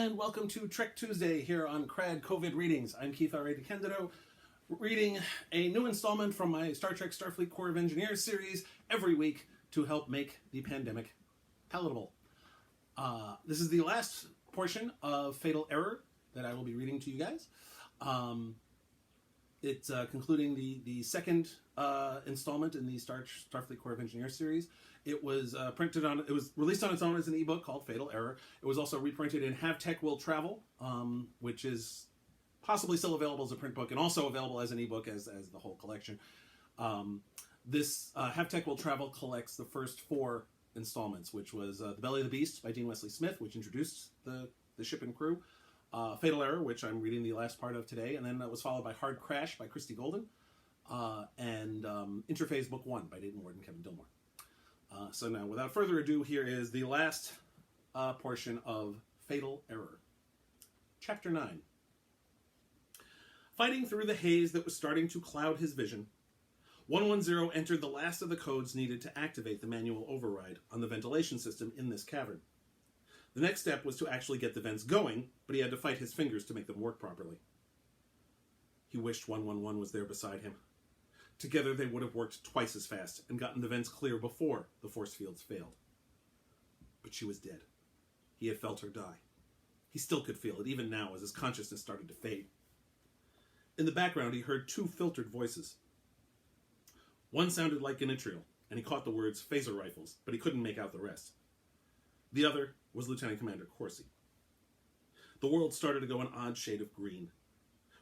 and welcome to Trek Tuesday here on KRAD COVID Readings. I'm Keith R.A. DeCandido, reading a new installment from my Star Trek Starfleet Corps of Engineers series every week to help make the pandemic palatable. This is the last portion of Fatal Error that I will be reading to you guys. It's concluding the second installment in the Starfleet Corps of Engineers series. It was it was released on its own as an ebook called Fatal Error. It was also reprinted in Have Tech Will Travel, which is possibly still available as a print book and also available as an ebook as the whole collection. This Have Tech Will Travel collects the first four installments, which was The Belly of the Beast by Dean Wesley Smith, which introduced the ship and crew. Fatal Error, which I'm reading the last part of today, and then that was followed by Hard Crash by Christy Golden, and Interphase Book 1 by Dayton Ward and Kevin Dillmore. So now, without further ado, here is the last portion of Fatal Error. Chapter 9. Fighting through the haze that was starting to cloud his vision, 110 entered the last of the codes needed to activate the manual override on the ventilation system in this cavern. The next step was to actually get the vents going, but he had to fight his fingers to make them work properly. He wished 111 was there beside him. Together they would have worked twice as fast and gotten the vents clear before the force fields failed. But she was dead. He had felt her die. He still could feel it, even now, as his consciousness started to fade. In the background, he heard two filtered voices. One sounded like Ganitriul, and he caught the words phaser rifles, but he couldn't make out the rest. The other was Lieutenant Commander Corsi. The world started to go an odd shade of green.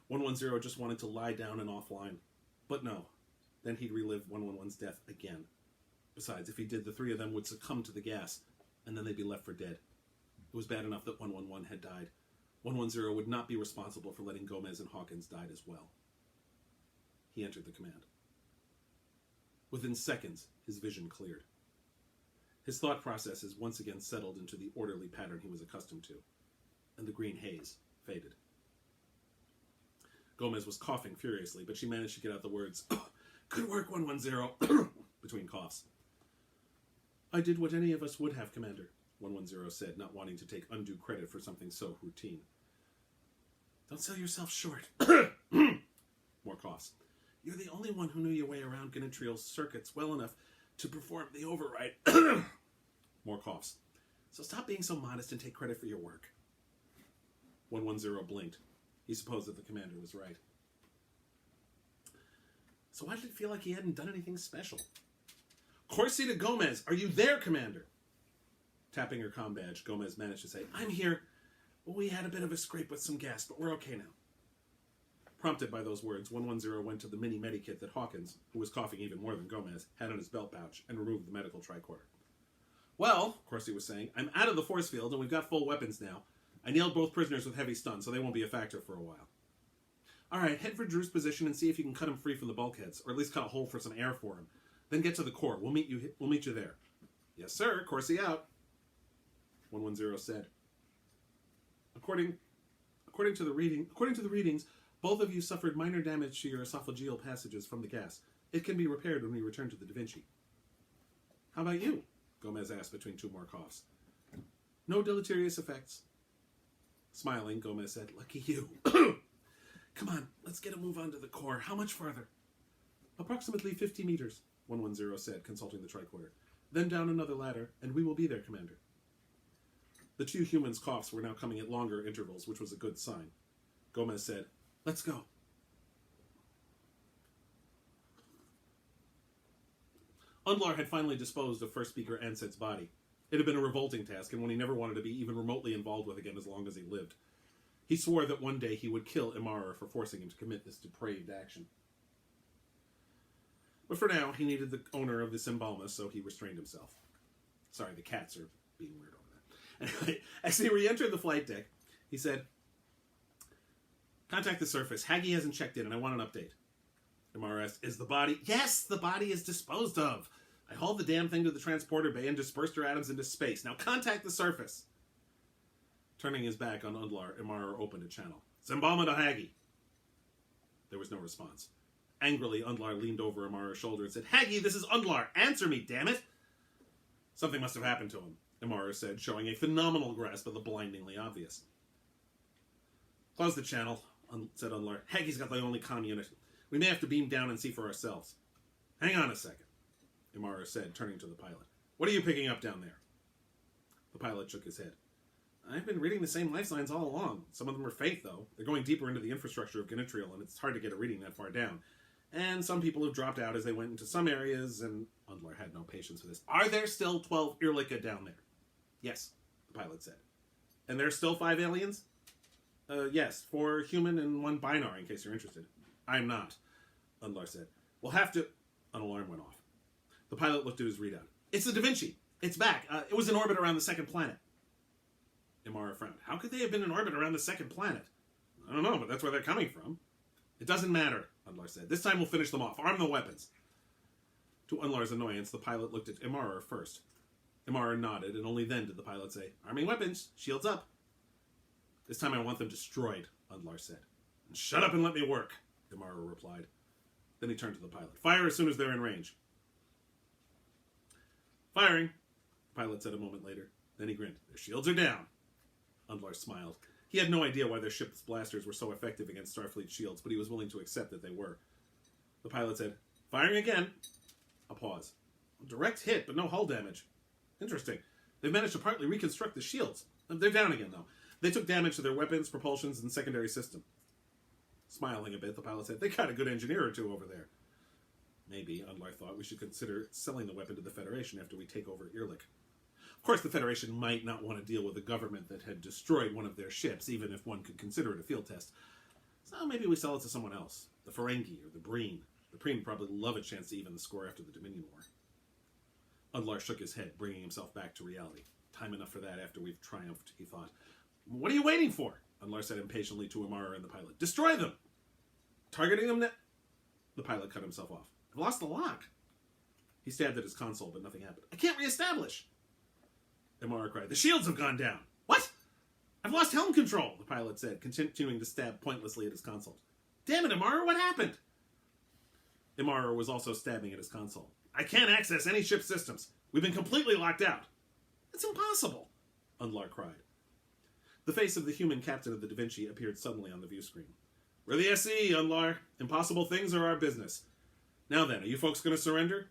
110 just wanted to lie down and offline. But no. Then he'd relive 111's death again. Besides, if he did, the three of them would succumb to the gas, and then they'd be left for dead. It was bad enough that 111 had died. 110 would not be responsible for letting Gomez and Hawkins die as well. He entered the command. Within seconds, his vision cleared. His thought processes once again settled into the orderly pattern he was accustomed to, and the green haze faded. Gomez was coughing furiously, but she managed to get out the words, "Good work, 110, between coughs. "I did what any of us would have, Commander," 110 said, not wanting to take undue credit for something so routine. "Don't sell yourself short." More coughs. "You're the only one who knew your way around Ganitriul's circuits well enough to perform the override." More coughs. "So stop being so modest and take credit for your work." 110 blinked. He supposed that the commander was right. So why did it feel like he hadn't done anything special? "Corsi to Gomez, are you there, Commander?" Tapping her comm badge, Gomez managed to say, "I'm here. We had a bit of a scrape with some gas, but we're okay now." Prompted by those words, 110 went to the mini medikit that Hawkins, who was coughing even more than Gomez, had in his belt pouch and removed the medical tricorder. "Well," Corsi was saying, "I'm out of the force field and we've got full weapons now. I nailed both prisoners with heavy stun, so they won't be a factor for a while. All right, head for Drew's position and see if you can cut him free from the bulkheads, or at least cut a hole for some air for him. Then get to the core. We'll meet you there." "Yes, sir. Corsi out," 110 said. According to the readings, both of you suffered minor damage to your esophageal passages from the gas. It can be repaired when we return to the Vinci." "How about you?" Gomez asked between two more coughs. "No deleterious effects." Smiling, Gomez said, "Lucky you." "Come on, let's get a move on to the core. How much farther?" "Approximately 50 meters, 110 said, consulting the tricorder. "Then down another ladder, and we will be there, Commander." The two humans' coughs were now coming at longer intervals, which was a good sign. Gomez said, "Let's go." Undlar had finally disposed of First Speaker Anset's body. It had been a revolting task, and one he never wanted to be even remotely involved with again as long as he lived. He swore that one day he would kill Imara for forcing him to commit this depraved action. But for now, he needed the owner of this embalmer, so he restrained himself. Sorry, the cats are being weird over that. Anyway, as he re-entered the flight deck, he said, "Contact the surface. Haggy hasn't checked in, and I want an update." Imara asked, "Is the body—" "Yes, the body is disposed of. I hauled the damn thing to the transporter bay and dispersed her atoms into space. Now contact the surface." Turning his back on Undlar, Imara opened a channel. "Zembama to Haggy." There was no response. Angrily, Undlar leaned over Imara's shoulder and said, "Haggy, this is Undlar. Answer me, damn it!" "Something must have happened to him," Imara said, showing a phenomenal grasp of the blindingly obvious. Close the channel, said Unlar. Haggie's got the only comm unit. We may have to beam down and see for ourselves. Hang on a second, Imara said, turning to the pilot. What are you picking up down there? The pilot shook his head. I've been reading the same life signs all along. Some of them are fake, though. They're going deeper into the infrastructure of Ganitriul, and it's hard to get a reading that far down. And some people have dropped out as they went into some areas, and Undlar had no patience for this. Are there still 12 Eerlik down there? Yes, the pilot said. And there's still 5 aliens? Yes, 4 human and 1 Binar, in case you're interested. I'm not, Undlar said. We'll have to... An alarm went off. The pilot looked at his readout. It's the Da Vinci. It's back. It was in orbit around the second planet. Imara frowned. How could they have been in orbit around the second planet? I don't know, but that's where they're coming from. It doesn't matter, Undlar said. This time we'll finish them off. Arm the weapons. To Undlar's annoyance, the pilot looked at Imara first. Imara nodded, and only then did the pilot say, Arming weapons. Shields up. This time I want them destroyed, Undlar said. Shut up and let me work, Imara replied. Then he turned to the pilot. Fire as soon as they're in range. Firing, the pilot said a moment later. Then he grinned. Their shields are down. Undlar smiled. He had no idea why their ship's blasters were so effective against Starfleet shields, but he was willing to accept that they were. The pilot said, Firing again. A pause. A direct hit, but no hull damage. Interesting. They've managed to partly reconstruct the shields. They're down again, though. They took damage to their weapons, propulsions, and secondary system. Smiling a bit, the pilot said, They got a good engineer or two over there. Maybe, Undlar thought, we should consider selling the weapon to the Federation after we take over Eerlik. Of course, the Federation might not want to deal with a government that had destroyed one of their ships, even if one could consider it a field test. So maybe we sell it to someone else. The Ferengi or the Breen. The Breen probably love a chance to even the score after the Dominion War. Undlar shook his head, bringing himself back to reality. Time enough for that after we've triumphed, he thought. What are you waiting for? Undlar said impatiently to Imara and the pilot. Destroy them! Targeting them now? The pilot cut himself off. I've lost the lock. He stabbed at his console, but nothing happened. I can't reestablish! Imara cried. The shields have gone down. What? I've lost helm control, the pilot said, continuing to stab pointlessly at his console. Damn it, Imara, what happened? Imara was also stabbing at his console. I can't access any ship systems. We've been completely locked out. It's impossible, Undlar cried. The face of the human captain of the Da Vinci appeared suddenly on the view screen. We're the S.C.E, Undlar. Impossible things are our business. Now then, are you folks going to surrender?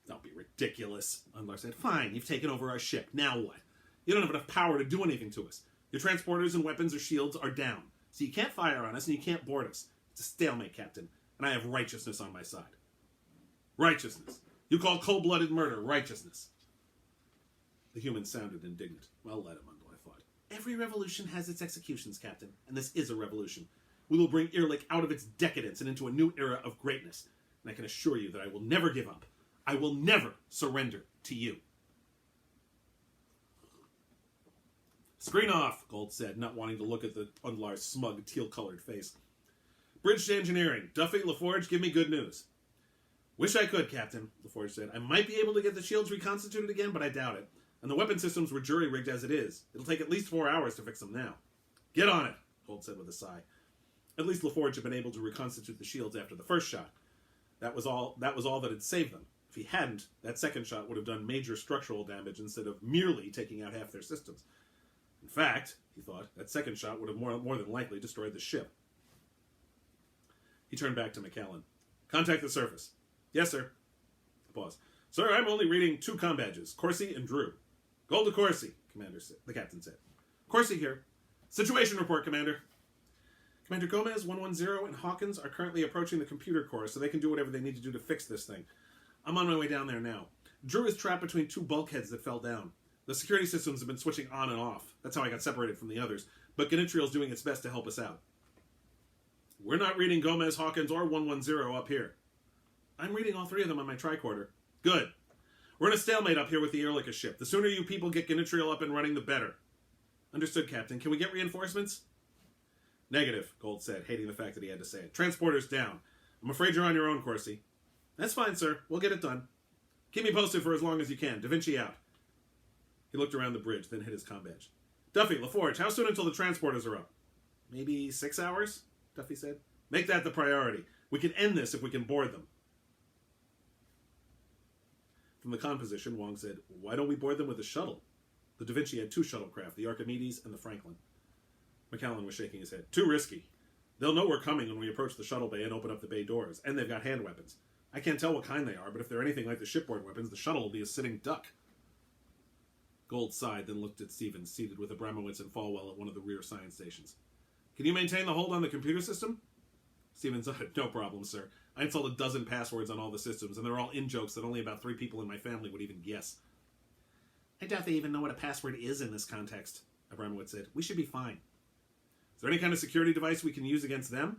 Don't be ridiculous, Undlar said. Fine, you've taken over our ship. Now what? You don't have enough power to do anything to us. Your transporters and weapons or shields are down. So you can't fire on us and you can't board us. It's a stalemate, Captain. And I have righteousness on my side. Righteousness. You call cold-blooded murder righteousness. The human sounded indignant. Well, let him, Undlar thought. Every revolution has its executions, Captain. And this is a revolution. We will bring Eerlik out of its decadence and into a new era of greatness. And I can assure you that I will never give up. I will never surrender to you. Screen off, Gold said, not wanting to look at the Undlar's smug, teal-colored face. Bridge to engineering. Duffy, LaForge, give me good news. Wish I could, Captain, LaForge said. I might be able to get the shields reconstituted again, but I doubt it. And the weapon systems were jury-rigged as it is. It'll take at least 4 hours to fix them now. Get on it, Gold said with a sigh. At least LaForge had been able to reconstitute the shields after the first shot. That was all that had saved them. If he hadn't, that second shot would have done major structural damage instead of merely taking out half their systems. In fact, he thought, that second shot would have more than likely destroyed the ship. He turned back to McAllen. Contact the surface. Yes, sir. Pause. Sir, I'm only reading 2 comm badges, Corsi and Drew. Gold to Corsi, the captain said. Corsi here. Situation report, Commander. Commander Gomez, 110, and Hawkins are currently approaching the computer core so they can do whatever they need to do to fix this thing. I'm on my way down there now. Drew is trapped between 2 bulkheads that fell down. The security systems have been switching on and off. That's how I got separated from the others. But Ganitriul is doing its best to help us out. We're not reading Gomez, Hawkins, or 110 up here. I'm reading all 3 of them on my tricorder. Good. We're in a stalemate up here with the Eerlik ship. The sooner you people get Ganitriul up and running, the better. Understood, Captain. Can we get reinforcements? Negative, Gold said, hating the fact that he had to say it. Transporter's down. I'm afraid you're on your own, Corsi. That's fine, sir. We'll get it done. Keep me posted for as long as you can. Da Vinci out. He looked around the bridge, then hit his comm badge. Duffy, LaForge, how soon until the transporters are up? Maybe 6 hours, Duffy said. Make that the priority. We can end this if we can board them. From the comm position, Wong said, why don't we board them with a shuttle? The Da Vinci had 2 shuttlecraft, the Archimedes and the Franklin. McAllen was shaking his head. Too risky. They'll know we're coming when we approach the shuttle bay and open up the bay doors, and they've got hand weapons. I can't tell what kind they are, but if they're anything like the shipboard weapons, the shuttle will be a sitting duck. Gold sighed, then looked at Stevens, seated with Abramowitz and Falwell at one of the rear science stations. Can you maintain the hold on the computer system? Stevens said, no problem, sir. I installed 12 passwords on all the systems, and they're all in-jokes that only about 3 people in my family would even guess. I doubt they even know what a password is in this context, Abramowitz said. We should be fine. Is there any kind of security device we can use against them?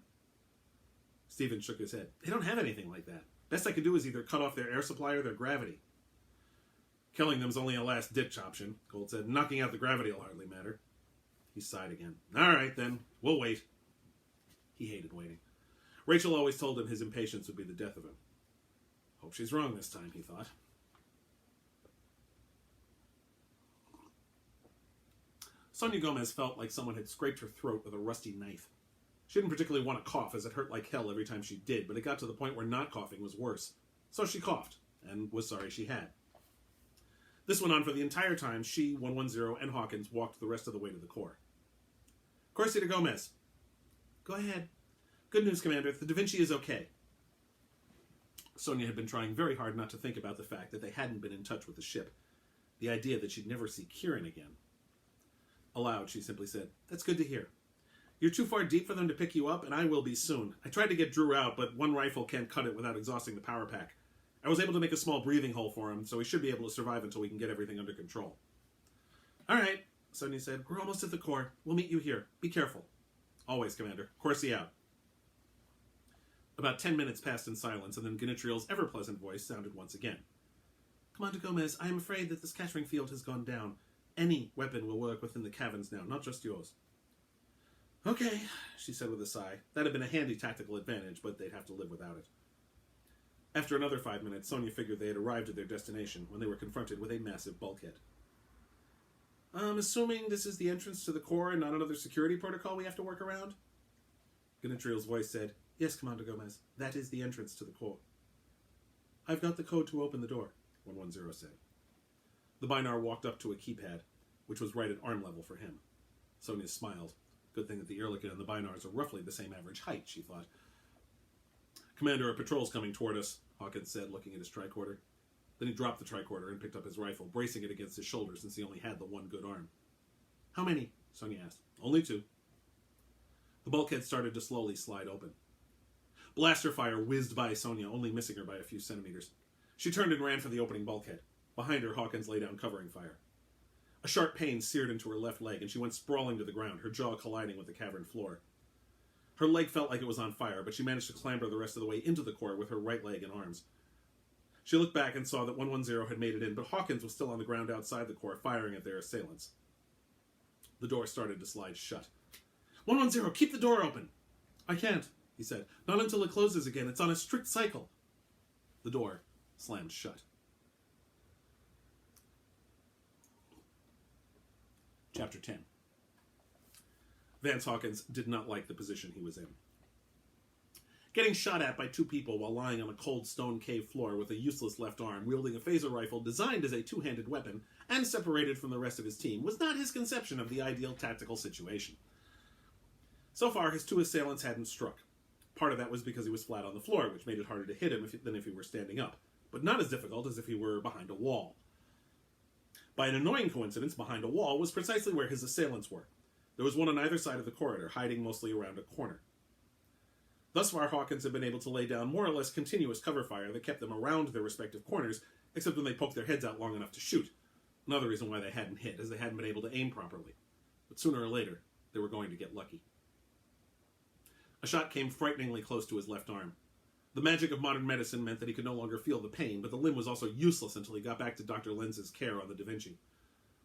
Stevens shook his head. They don't have anything like that. Best I could do is either cut off their air supply or their gravity. Killing them's only a last-ditch option, Gold said. Knocking out the gravity will hardly matter. He sighed again. All right, then. We'll wait. He hated waiting. Rachel always told him his impatience would be the death of him. Hope she's wrong this time, he thought. Sonia Gomez felt like someone had scraped her throat with a rusty knife. She didn't particularly want to cough, as it hurt like hell every time she did, but it got to the point where not coughing was worse. So she coughed, and was sorry she had. This went on for the entire time she, 110, and Hawkins walked the rest of the way to the core. Corsi to Gomez. Go ahead. Good news, Commander. The Vinci is okay. Sonia had been trying very hard not to think about the fact that they hadn't been in touch with the ship. The idea that she'd never see Kieran again. Aloud, she simply said, That's good to hear. You're too far deep for them to pick you up, and I will be soon. I tried to get Drew out, but one rifle can't cut it without exhausting the power pack. I was able to make a small breathing hole for him, so he should be able to survive until we can get everything under control. All right, Sonia said. We're almost at the core. We'll meet you here. Be careful. Always, Commander. Corsi out. About 10 minutes passed in silence, and then Ganitriul's ever-pleasant voice sounded once again. Commander Gomez, I am afraid that the scattering field has gone down. Any weapon will work within the caverns now, not just yours. Okay, she said with a sigh. That had been a handy tactical advantage, but they'd have to live without it. After another 5 minutes, Sonia figured they had arrived at their destination when they were confronted with a massive bulkhead. I'm assuming this is the entrance to the core and not another security protocol we have to work around? Ganitriul's voice said, Yes, Commander Gomez, that is the entrance to the core. I've got the code to open the door, 110 said. The Binar walked up to a keypad, which was right at arm level for him. Sonia smiled. Good thing that the Eerlik and the Binars are roughly the same average height, she thought. Commander, a patrol's coming toward us, Hawkins said, looking at his tricorder. Then he dropped the tricorder and picked up his rifle, bracing it against his shoulder since he only had the one good arm. How many? Sonia asked. Only 2. The bulkhead started to slowly slide open. Blaster fire whizzed by Sonia, only missing her by a few centimeters. She turned and ran for the opening bulkhead. Behind her, Hawkins lay down covering fire. A sharp pain seared into her left leg, and she went sprawling to the ground, her jaw colliding with the cavern floor. Her leg felt like it was on fire, but she managed to clamber the rest of the way into the core with her right leg and arms. She looked back and saw that 110 had made it in, but Hawkins was still on the ground outside the core, firing at their assailants. The door started to slide shut. 110, keep the door open! I can't, he said. Not until it closes again. It's on a strict cycle. The door slammed shut. Chapter 10. Vance Hawkins did not like the position he was in. Getting shot at by 2 people while lying on a cold stone cave floor with a useless left arm, wielding a phaser rifle designed as a 2-handed weapon, and separated from the rest of his team, was not his conception of the ideal tactical situation. So far, his 2 assailants hadn't struck. Part of that was because he was flat on the floor, which made it harder to hit him than if he were standing up, but not as difficult as if he were behind a wall. By an annoying coincidence, behind a wall was precisely where his assailants were. There was one on either side of the corridor, hiding mostly around a corner. Thus far, Hawkins had been able to lay down more or less continuous cover fire that kept them around their respective corners, except when they poked their heads out long enough to shoot. Another reason why they hadn't hit, as they hadn't been able to aim properly. But sooner or later, they were going to get lucky. A shot came frighteningly close to his left arm. The magic of modern medicine meant that he could no longer feel the pain, but the limb was also useless until he got back to Dr. Lenz's care on the Da Vinci.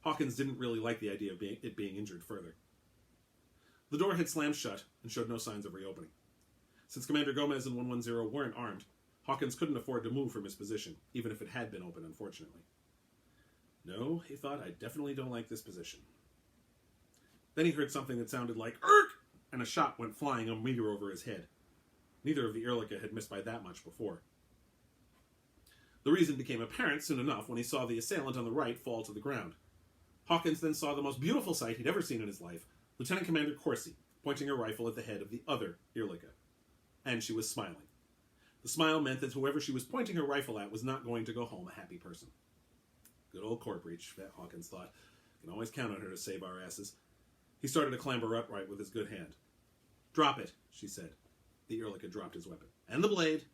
Hawkins didn't really like the idea of it being injured further. The door had slammed shut and showed no signs of reopening. Since Commander Gomez and 110 weren't armed, Hawkins couldn't afford to move from his position, even if it had been open, unfortunately. No, he thought, I definitely don't like this position. Then he heard something that sounded like, "Erk!" and a shot went flying a meter over his head. Neither of the Eerlik had missed by that much before. The reason became apparent soon enough when he saw the assailant on the right fall to the ground. Hawkins then saw the most beautiful sight he'd ever seen in his life, Lieutenant Commander Corsi, pointing her rifle at the head of the other Eerlik. And she was smiling. The smile meant that whoever she was pointing her rifle at was not going to go home a happy person. Good old Corp Reach, Hawkins thought. Can always count on her to save our asses. He started to clamber upright with his good hand. Drop it, she said. The Eerlik dropped his weapon. And the blade.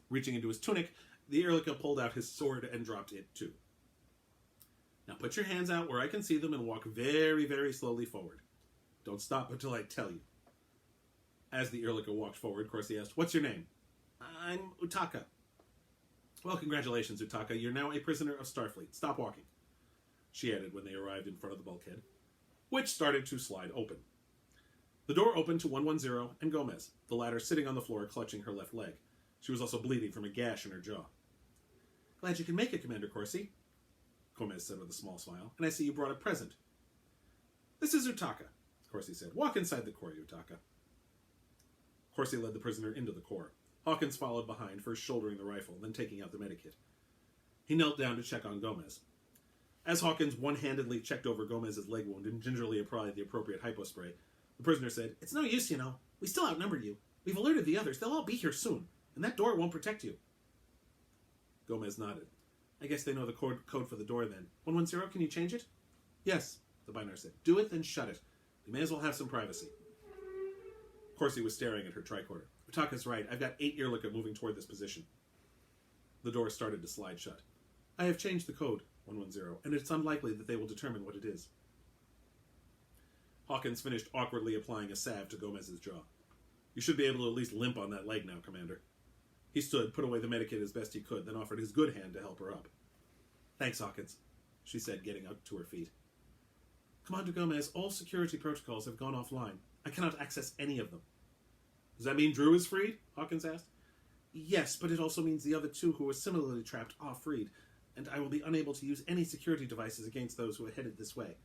Reaching into his tunic, the Eerlik pulled out his sword and dropped it too. Now put your hands out where I can see them and walk very, very slowly forward. Don't stop until I tell you. As the Eerlik walked forward, Corsi asked, What's your name? I'm Utaka. Well, congratulations, Utaka. You're now a prisoner of Starfleet. Stop walking, she added when they arrived in front of the bulkhead, which started to slide open. The door opened to 110 and Gomez, the latter sitting on the floor clutching her left leg. She was also bleeding from a gash in her jaw. Glad you can make it, Commander Corsi, Gomez said with a small smile, and I see you brought a present. This is Utaka, Corsi said. Walk inside the core, Utaka. Corsi led the prisoner into the core. Hawkins followed behind, first shouldering the rifle, then taking out the medikit. He knelt down to check on Gomez. As Hawkins one-handedly checked over Gomez's leg wound and gingerly applied the appropriate hypospray, the prisoner said, It's no use, you know. We still outnumber you. We've alerted the others. They'll all be here soon, and that door won't protect you. Gomez nodded. I guess they know the code for the door then. 110, can you change it? Yes, the Binar said. Do it, then shut it. We may as well have some privacy. Corsi was staring at her tricorder. Utaka's right. I've got 8 Eerlik moving toward this position. The door started to slide shut. I have changed the code, 110, and it's unlikely that they will determine what it is. Hawkins finished awkwardly applying a salve to Gomez's jaw. You should be able to at least limp on that leg now, Commander. He stood, put away the medikit as best he could, then offered his good hand to help her up. Thanks, Hawkins, she said, getting up to her feet. Commander Gomez, all security protocols have gone offline. I cannot access any of them. Does that mean Drew is freed? Hawkins asked. Yes, but it also means the other 2 who were similarly trapped are freed, and I will be unable to use any security devices against those who are headed this way.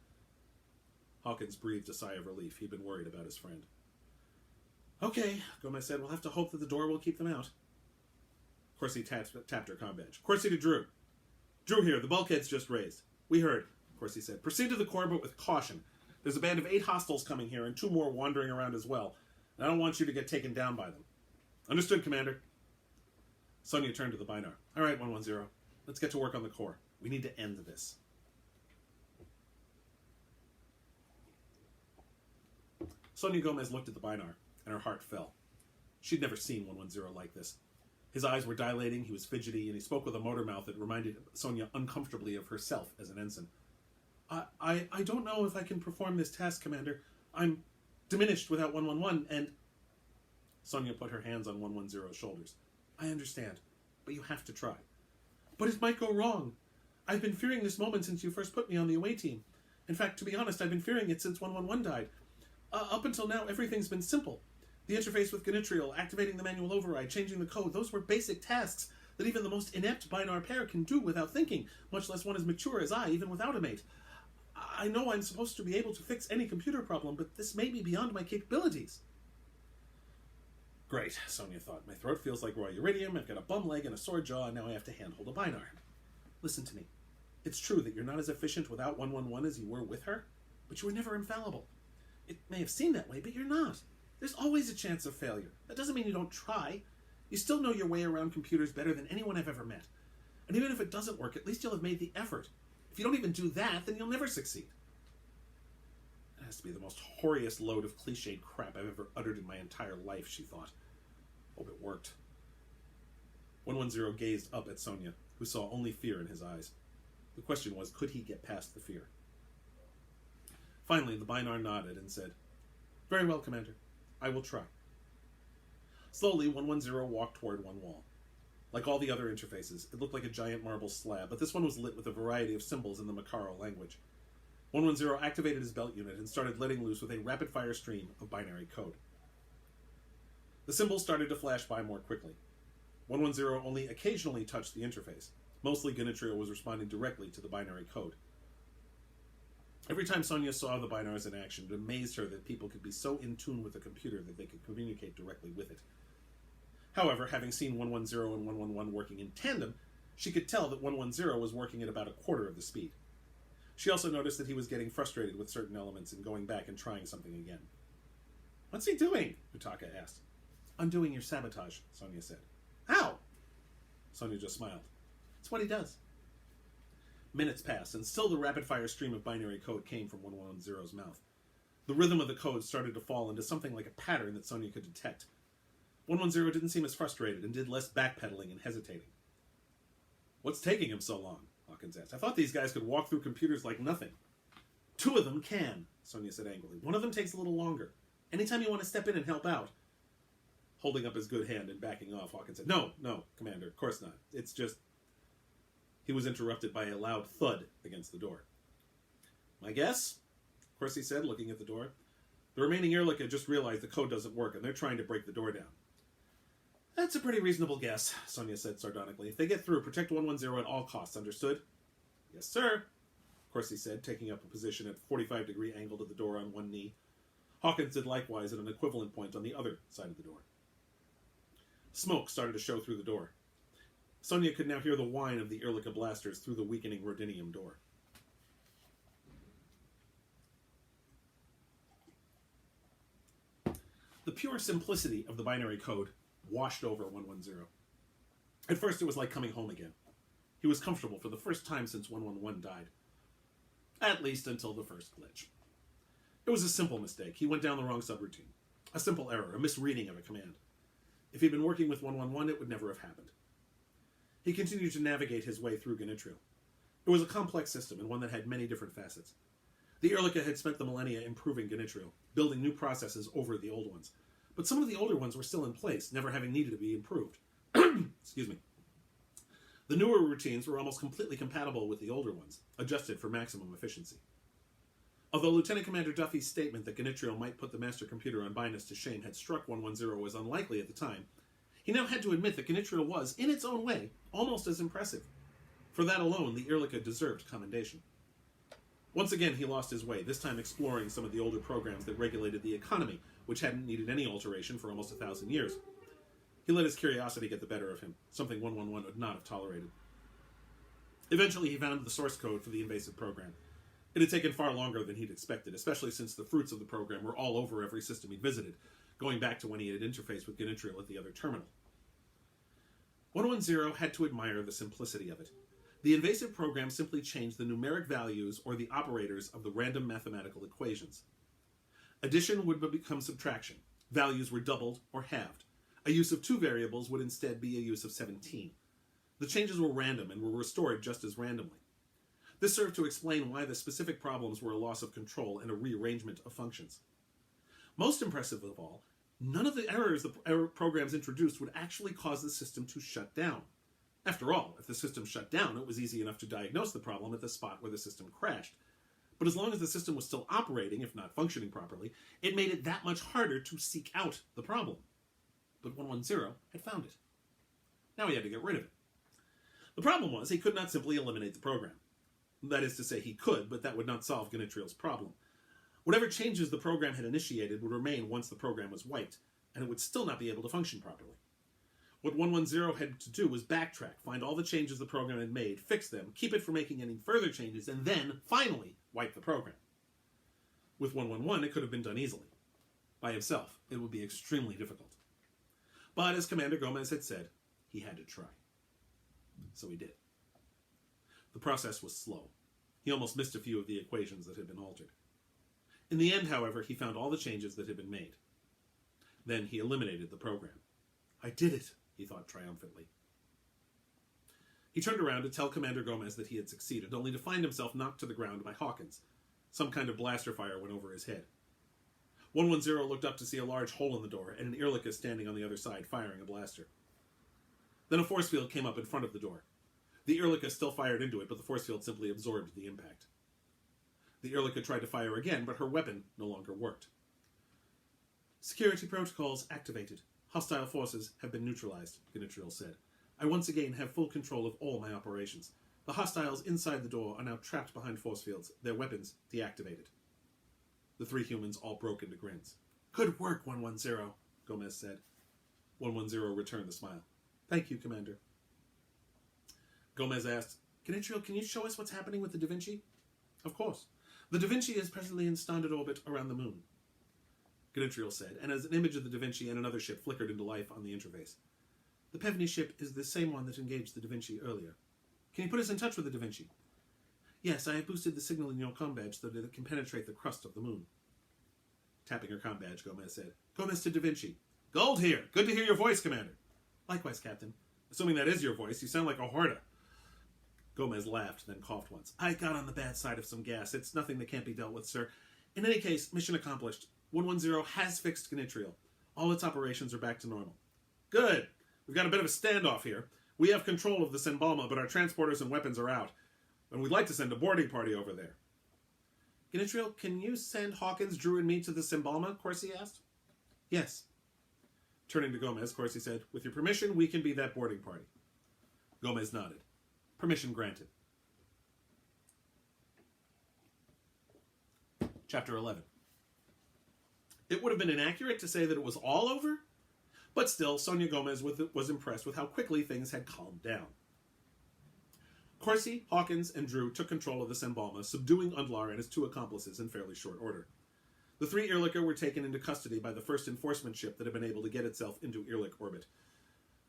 Hawkins breathed a sigh of relief. He'd been worried about his friend. Okay, Gomez said. We'll have to hope that the door will keep them out. Corsi tapped her comm badge. Corsi to Drew. Drew here. The bulkhead's just raised. We heard, Corsi said. Proceed to the core, but with caution. There's a band of 8 hostiles coming here, and 2 more wandering around as well. And I don't want you to get taken down by them. Understood, Commander. Sonia turned to the Binar. All right, 110. Let's get to work on the core. We need to end this. Sonia Gomez looked at the Binar, and her heart fell. She'd never seen 110 like this. His eyes were dilating, he was fidgety, and he spoke with a motor mouth that reminded Sonia uncomfortably of herself as an ensign. I don't know if I can perform this task, Commander. I'm diminished without 111, and... Sonia put her hands on 110's shoulders. I understand, but you have to try. But it might go wrong. I've been fearing this moment since you first put me on the away team. In fact, to be honest, I've been fearing it since 111 died. Up until now, everything's been simple. The interface with Ganitriul, activating the manual override, changing the code, those were basic tasks that even the most inept Binar pair can do without thinking, much less one as mature as I, even without a mate. I know I'm supposed to be able to fix any computer problem, but this may be beyond my capabilities. Great, Sonia thought. My throat feels like raw uridium, I've got a bum leg and a sore jaw, and now I have to handhold a Binar. Listen to me. It's true that you're not as efficient without 111 as you were with her, but you were never infallible. It may have seemed that way, but you're not. There's always a chance of failure. That doesn't mean you don't try. You still know your way around computers better than anyone I've ever met. And even if it doesn't work, at least you'll have made the effort. If you don't even do that, then you'll never succeed. That has to be the most horiest load of cliched crap I've ever uttered in my entire life, she thought. Hope it worked. 110 gazed up at Sonia, who saw only fear in his eyes. The question was, could he get past the fear? Finally, the Binar nodded and said, Very well, Commander. I will try. Slowly, 110 walked toward one wall. Like all the other interfaces, it looked like a giant marble slab, but this one was lit with a variety of symbols in the Makaro language. 110 activated his belt unit and started letting loose with a rapid-fire stream of binary code. The symbols started to flash by more quickly. 110 only occasionally touched the interface. Mostly Ganitriul was responding directly to the binary code. Every time Sonia saw the Binars in action, it amazed her that people could be so in tune with the computer that they could communicate directly with it. However, having seen 110 and 111 working in tandem, she could tell that 110 was working at about a quarter of the speed. She also noticed that he was getting frustrated with certain elements and going back and trying something again. "What's he doing?" Utaka asked. "Undoing your sabotage," Sonia said. "How?" Sonia just smiled. "It's what he does." Minutes passed, and still the rapid-fire stream of binary code came from 110's mouth. The rhythm of the code started to fall into something like a pattern that Sonia could detect. 110 didn't seem as frustrated and did less backpedaling and hesitating. "What's taking him so long?" Hawkins asked. "I thought these guys could walk through computers like nothing." "Two of them can," Sonia said angrily. "One of them takes a little longer. Anytime you want to step in and help out." Holding up his good hand and backing off, Hawkins said, No, Commander, of course not. It's just..." He was interrupted by a loud thud against the door. "My guess?" Corsi said, looking at the door. "The remaining Eerlik had just realized the code doesn't work, and they're trying to break the door down." "That's a pretty reasonable guess," Sonia said sardonically. "If they get through, protect 110 at all costs, understood?" "Yes, sir," Corsi said, taking up a position at 45-degree angle to the door on one knee. Hawkins did likewise at an equivalent point on the other side of the door. Smoke started to show through the door. Sonia could now hear the whine of the Eerlik blasters through the weakening rhodinium door. The pure simplicity of the binary code washed over 110. At first it was like coming home again. He was comfortable for the first time since 111 died. At least until the first glitch. It was a simple mistake. He went down the wrong subroutine. A simple error, a misreading of a command. If he'd been working with 111, it would never have happened. He continued to navigate his way through Ganitriul. It was a complex system and one that had many different facets. The Eerlik had spent the millennia improving Ganitriul, building new processes over the old ones. But some of the older ones were still in place, never having needed to be improved. Excuse me. The newer routines were almost completely compatible with the older ones, adjusted for maximum efficiency. Although Lieutenant Commander Duffy's statement that Ganitriul might put the master computer on Binus to shame had struck 110 as unlikely at the time, he now had to admit that Ganitriul was, in its own way, almost as impressive. For that alone, the Eerlik deserved commendation. Once again, he lost his way, this time exploring some of the older programs that regulated the economy, which hadn't needed any alteration for almost 1,000 years. He let his curiosity get the better of him, something 111 would not have tolerated. Eventually, he found the source code for the invasive program. It had taken far longer than he'd expected, especially since the fruits of the program were all over every system he'd visited, going back to when he had interfaced with Ganitriul at the other terminal. 110 had to admire the simplicity of it. The invasive program simply changed the numeric values or the operators of the random mathematical equations. Addition would become subtraction. Values were doubled or halved. A use of 2 variables would instead be a use of 17. The changes were random and were restored just as randomly. This served to explain why the specific problems were a loss of control and a rearrangement of functions. Most impressive of all, none of the errors the programs introduced would actually cause the system to shut down. After all, if the system shut down, it was easy enough to diagnose the problem at the spot where the system crashed. But as long as the system was still operating, if not functioning properly, it made it that much harder to seek out the problem. But 110 had found it. Now he had to get rid of it. The problem was he could not simply eliminate the program. That is to say, he could, but that would not solve Ganitriul's problem. Whatever changes the program had initiated would remain once the program was wiped, and it would still not be able to function properly. What 110 had to do was backtrack, find all the changes the program had made, fix them, keep it from making any further changes, and then, finally, wipe the program. With 111, it could have been done easily. By himself, it would be extremely difficult. But as Commander Gomez had said, he had to try. So he did. The process was slow. He almost missed a few of the equations that had been altered. In the end, however, he found all the changes that had been made. Then he eliminated the program. "I did it," he thought triumphantly. He turned around to tell Commander Gomez that he had succeeded, only to find himself knocked to the ground by Hawkins. Some kind of blaster fire went over his head. 110 looked up to see a large hole in the door and an Eerlik standing on the other side, firing a blaster. Then a force field came up in front of the door. The Eerlik still fired into it, but the force field simply absorbed the impact. The Eerlik tried to fire again, but her weapon no longer worked. "Security protocols activated. Hostile forces have been neutralized," Ganitriul said. "I once again have full control of all my operations. The hostiles inside the door are now trapped behind force fields, their weapons deactivated." The 3 humans all broke into grins. "Good work, 110, Gomez said. 110 returned the smile. "Thank you, Commander." Gomez asked, "Ganitriul, can you show us what's happening with the Da Vinci?" Of course. The Da Vinci is presently in standard orbit around the moon, Ganitriul said, and as an image of the Da Vinci and another ship flickered into life on the interface. The Pevney ship is the same one that engaged the Da Vinci earlier. Can you put us in touch with the Da Vinci? Yes, I have boosted the signal in your comm badge so that it can penetrate the crust of the moon. Tapping her comm badge, Gomez said. Gomez to Da Vinci. Gold here. Good to hear your voice, Commander. Likewise, Captain. Assuming that is your voice, you sound like a Horta. Gomez laughed, then coughed once. I got on the bad side of some gas. It's nothing that can't be dealt with, sir. In any case, mission accomplished. 110 has fixed Ganitriul. All its operations are back to normal. Good. We've got a bit of a standoff here. We have control of the Sembalma, but our transporters and weapons are out. And we'd like to send a boarding party over there. Ganitriul, can you send Hawkins, Drew, and me to the Sembalma? Corsi asked. Yes. Turning to Gomez, Corsi said, with your permission, we can be that boarding party. Gomez nodded. Permission granted. Chapter 11. It would have been inaccurate to say that it was all over, but still, Sonia Gomez was impressed with how quickly things had calmed down. Corsi, Hawkins, and Drew took control of the Sembalma, subduing Undlar and his two accomplices in fairly short order. The three Eerliker were taken into custody by the first enforcement ship that had been able to get itself into Eerlik orbit.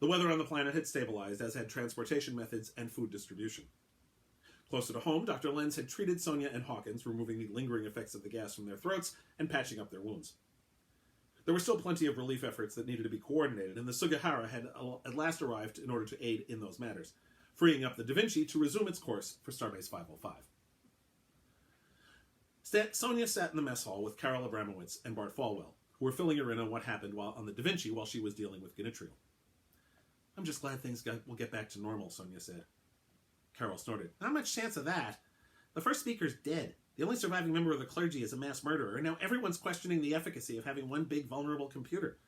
The weather on the planet had stabilized, as had transportation methods and food distribution. Closer to home, Dr. Lenz had treated Sonia and Hawkins, removing the lingering effects of the gas from their throats and patching up their wounds. There were still plenty of relief efforts that needed to be coordinated, and the Sugihara had at last arrived in order to aid in those matters, freeing up the Da Vinci to resume its course for Starbase 505. Sonia sat in the mess hall with Karol Abramowitz and Bart Falwell, who were filling her in on what happened on the Da Vinci while she was dealing with Ganitriul. I'm just glad things will get back to normal, Sonia said. Karol snorted. Not much chance of that. The first speaker's dead. The only surviving member of the clergy is a mass murderer, and now everyone's questioning the efficacy of having one big vulnerable computer.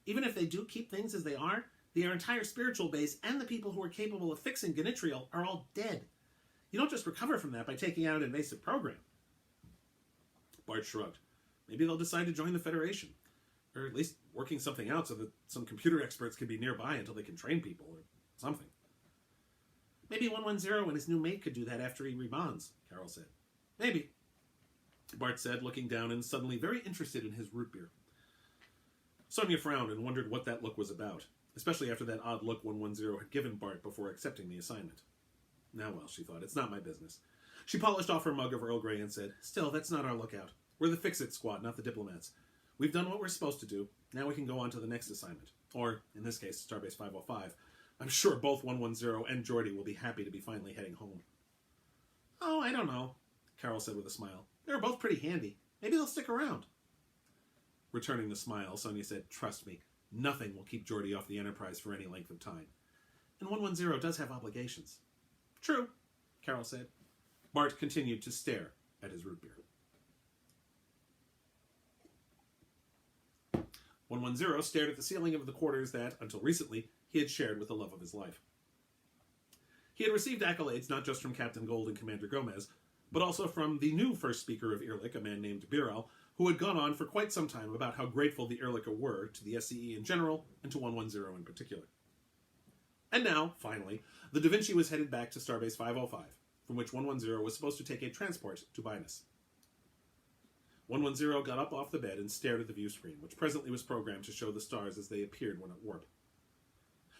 Even if they do keep things as they are, their entire spiritual base and the people who are capable of fixing Ganitriul are all dead. You don't just recover from that by taking out an invasive program. Bart shrugged. Maybe they'll decide to join the Federation. Or at least working something out so that some computer experts can be nearby until they can train people, or something. Maybe 110 and his new mate could do that after he rebonds, Karol said. Maybe, Bart said, looking down and suddenly very interested in his root beer. Sonia frowned and wondered what that look was about, especially after that odd look 110 had given Bart before accepting the assignment. Now, well, she thought, it's not my business. She polished off her mug of Earl Grey and said, Still, that's not our lookout. We're the Fix-It squad, not the diplomats. We've done what we're supposed to do. Now we can go on to the next assignment. Or, in this case, Starbase 505. I'm sure both 110 and Geordi will be happy to be finally heading home. Oh, I don't know, Karol said with a smile. They're both pretty handy. Maybe they'll stick around. Returning the smile, Sonia said, Trust me, nothing will keep Geordi off the Enterprise for any length of time. And 110 does have obligations. True, Karol said. Bart continued to stare at his root beer. 110 stared at the ceiling of the quarters that, until recently, he had shared with the love of his life. He had received accolades not just from Captain Gold and Commander Gomez, but also from the new first speaker of Eerlik, a man named Birel, who had gone on for quite some time about how grateful the Eerliker were to the S.C.E. in general and to 110 in particular. And now, finally, the Da Vinci was headed back to Starbase 505, from which 110 was supposed to take a transport to Binus. 110 got up off the bed and stared at the view screen, which presently was programmed to show the stars as they appeared when at warp.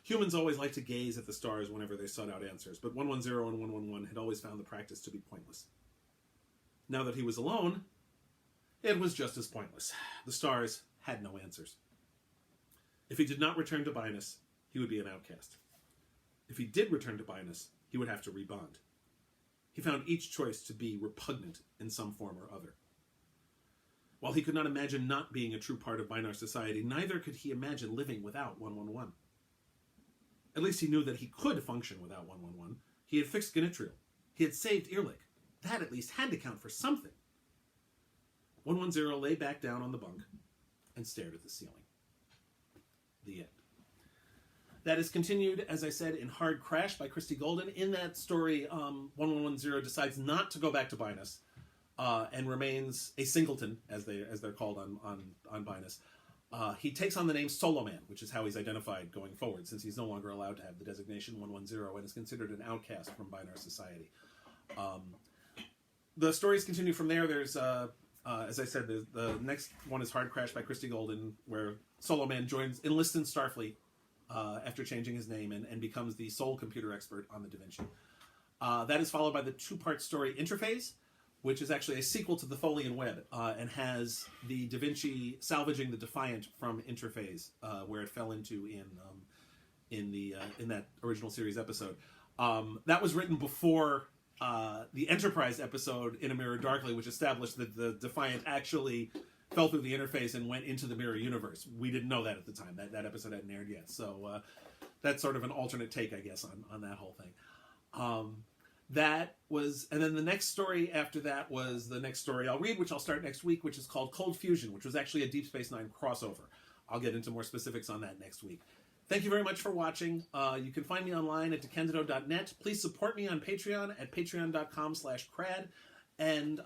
Humans always liked to gaze at the stars whenever they sought out answers, but 110 and 111 had always found the practice to be pointless. Now that he was alone, it was just as pointless. The stars had no answers. If he did not return to Binus, he would be an outcast. If he did return to Binus, he would have to rebond. He found each choice to be repugnant in some form or other. While he could not imagine not being a true part of Binar society, neither could he imagine living without 111. At least he knew that he could function without 111. He had fixed Ganitriul. He had saved Eerlik. That at least had to count for something. 110 lay back down on the bunk and stared at the ceiling. The end. That is continued, as I said, in Hard Crash by Christy Golden. In that story, 1110 decides not to go back to Binus and remains a singleton, as they're called on Binus. He takes on the name Solo Man, which is how he's identified going forward, since he's no longer allowed to have the designation 110 and is considered an outcast from Binar society. the stories continue from there. There's, as I said, the next one is Hard Crash by Christy Golden, where Solo Man enlists in Starfleet after changing his name and becomes the sole computer expert on the Da Vinci. That is followed by the 2-part story Interphase, which is actually a sequel to the Tholian Web, and has the Da Vinci salvaging the Defiant from Interphase, where it fell into in that original series episode. That was written before the Enterprise episode In a Mirror Darkly, which established that the Defiant actually fell through the interface and went into the mirror universe. We didn't know that at the time. That episode hadn't aired yet. So that's sort of an alternate take, I guess, on that whole thing. That was, and then the next story after that was the next story I'll read, which I'll start next week, which is called Cold Fusion, which was actually a Deep Space Nine crossover. I'll get into more specifics on that next week. Thank you very much for watching. You can find me online at DeCandido.net. Please support me on Patreon at patreon.com/KRAD. And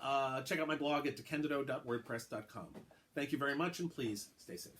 check out my blog at decandido.wordpress.com. Thank you very much, and please stay safe.